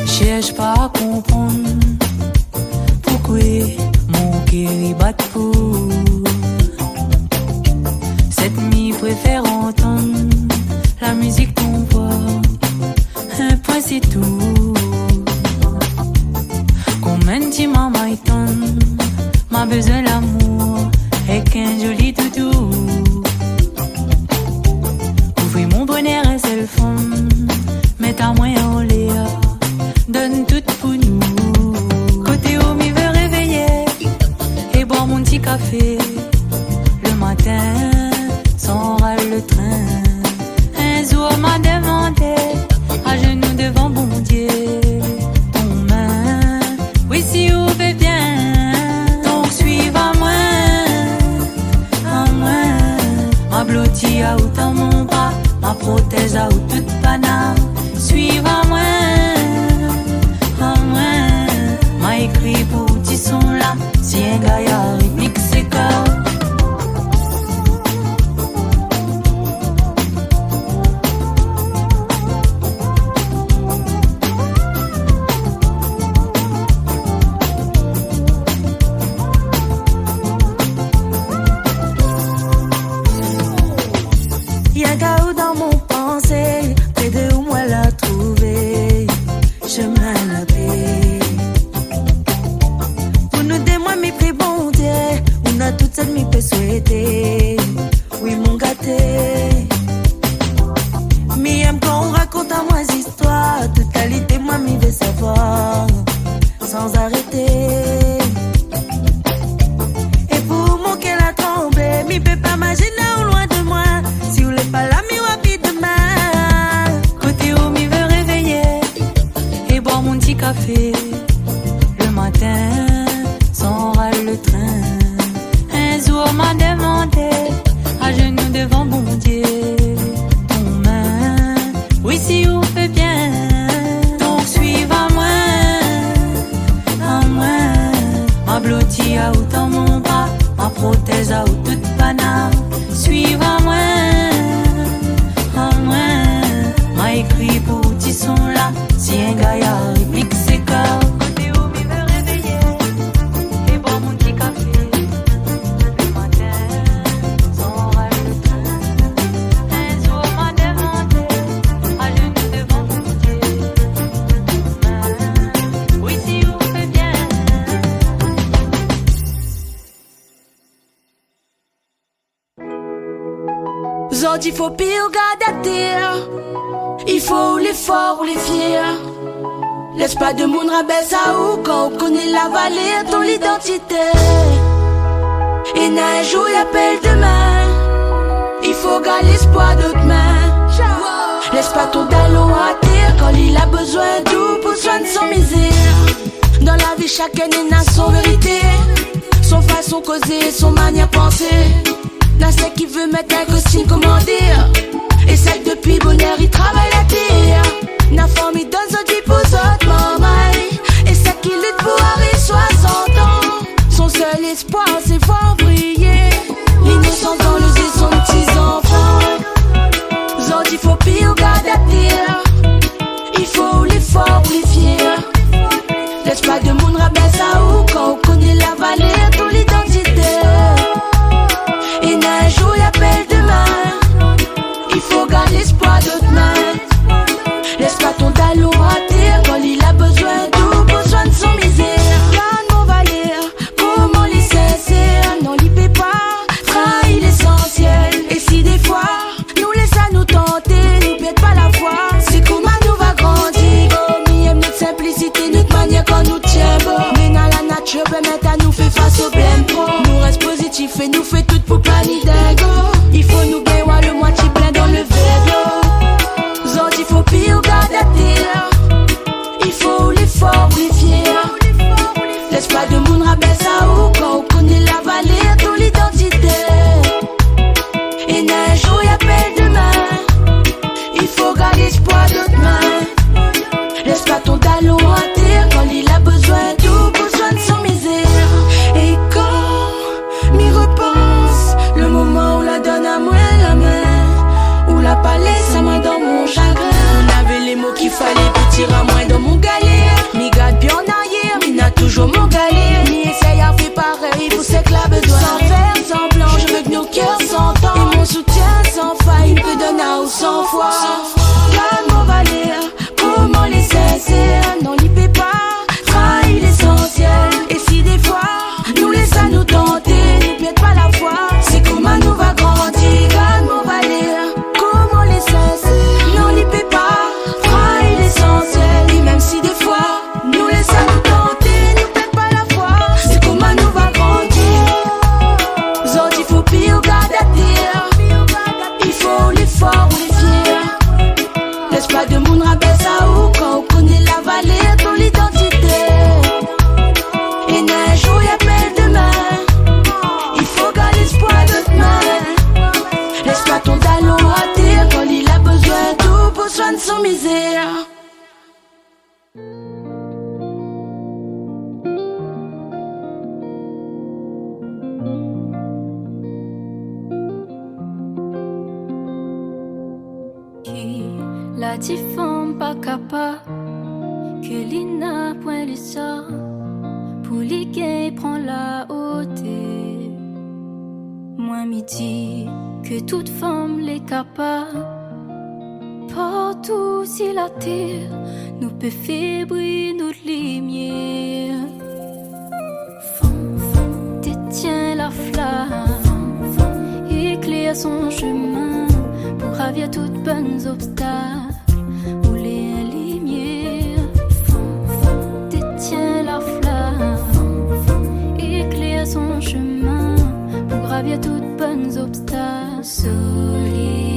Cherche pas à comprendre pourquoi mon cœur y bat pour. Cette nuit préfère entendre la musique ton voix. Un point c'est tout. Combien de maman m'a besoin d'amour et qu'un joli toutou. Ouvrez mon bonheur et c'est le fond. Mets à moyen en l'air. Donne tout pour nous. Côté où m'y veut réveiller et boire mon petit café. Le matin, sans râle le train. Un jour m'a demandé à genoux devant bon Dieu. Ton main, oui si vous fait bien. Donc suive à moi. Ma blottie à out dans mon bras. Ma prothèse à out toute banane. Suive à moi. M'a écrit pour petit son là. Si un gars y a rythmique c'est comme. Y'a gars dans mon pensée, près de où moi l'a trouvé, chemin la paix. Pour nous deux moi m'y prie bon Dieu, on a toute cette m'y peut souhaiter, oui mon gâté. Mi aime quand on raconte à moi histoires, toute qualité moi m'y veut savoir, sans arrêter. Et pour mon qu'elle a tremblé, m'y peut pas imaginer au loin de moi. Si vous l'êtes pas là, mi rapide demain. Côté où m'y veut réveiller et boire mon petit café. Le matin, sans râle le train. Un jour m'a demandé à genoux devant bon Dieu. Ton main, oui si vous fait bien. Donc suive à moi. Ma blottie à out dans mon bras. Ma prothèse à out toute banane. Suive à moi. M'a écrit pour petit son là. Si un gars y a réplique c'est comme. Côté où m'y veut réveiller et boire mon petit café. Le matin, sans râle le train. Un jour m'a demandé à genoux devant mon Dieu. Oui si vous fait bien. Zodi faut pire garder. Il faut l'effort ou les fiers. Laisse pas de monde rabaisse à où quand on connaît la vallée, ton identité. Et n'a un jour y appelle demain. Il faut garder l'espoir d'autres mains. Laisse pas ton talon à terre quand il a besoin d'où pour soigner son misère. Dans la vie chacun a son vérité, son façon causer, son manière penser. N'a celle qui veut mettre un costume commandé. Et celle depuis bonheur il travaille la terre. N'a famille donne son vie pour autres maman. Et celle qui lutte pour arriver 60 ans. Son seul espoir c'est voir briller l'innocence dans les yeux de son petits enfants. Zodi faut pire garder la terre. Il faut l'effort pour les fiers. Laisse pas de monde rabaisse à où quand on connaît la valeur ton identité. Et n'a un jour y appelle demain. Il faut garder l'espoir d'autres mains. Laisse pas ton talon à terre quand il a besoin d'où pour soigner son misère. Garde mon valeur, comment les sincères. Non, l'y paie pas, trahir l'essentiel. Et si des fois, nous laisse à nous tenter, nous pète pas la foi. C'est comment nous va grandir. Oh, mi aime notre simplicité, notre manière quand nous tient bon. Mais dans la nature, permet à nous faire face au blême pro. Nous reste positif et nous fait tout pour pas ni dingo. Il faut nous gagner le moitié plein dans le verre d'eau. Zodi faut pire garder la terre. Il faut l'effort, les fiers. Laisse pas de monde rabaisse à où quand on connaît la valeur de l'identité. Et n'a un jour y appelle demain. Il faut garder l'espoir d'autres mains. Laisse pas ton talon à terre quand il a besoin d'où pour soigner son misère. Et quand m'y repense, le moment où la donne à moi la main, où la palais sa main dans mon chagrin. On avait les mots qui qu'il fallait pour tirer à moins dans mon galère. Mi garde bien en arrière, mi n'a toujours mon galère. Mi essaye à faire pareil pour c'est que la besoin. Sans faire semblant, je veux que nos cœurs s'entendent. Et mon soutien sans faille, il peut donner à ou sans foi. Garde mon valeur, comment les sincères, non n'y peut pas, trahir l'essentiel. Et si des fois, nous laisse à nous tenter, nous pète pas la foi, c'est comment nous va grandir. Garde mon valeur, comment les sincères, non n'y peut pas, trahir l'essentiel. Et même si des fois, nous laisse à nous tenter, nous pète pas la foi, c'est comment nous va grandir. Zod, il faut pire garder à terre, il faut l'effort ou les fiers. Laisse pas de monde rabaisse à où quand on connaît la vallée, ton l'identité. Et un jour y'a plein demain, il faut garder l'espoir de demain. Laisse pas ton talon à terre quand il a besoin tout pour soigner son misère. La femme pas capable que l'ina point les sort pour les gays prend la hauteur. Moi midi que toute femme l'est capable. Partout si la terre nous peut faire briller notre lumière. Femme, détient la flamme, éclaire son chemin pour ravir toutes bonnes obstacles. Son chemin pour gravir toutes bonnes obstacles. Solide.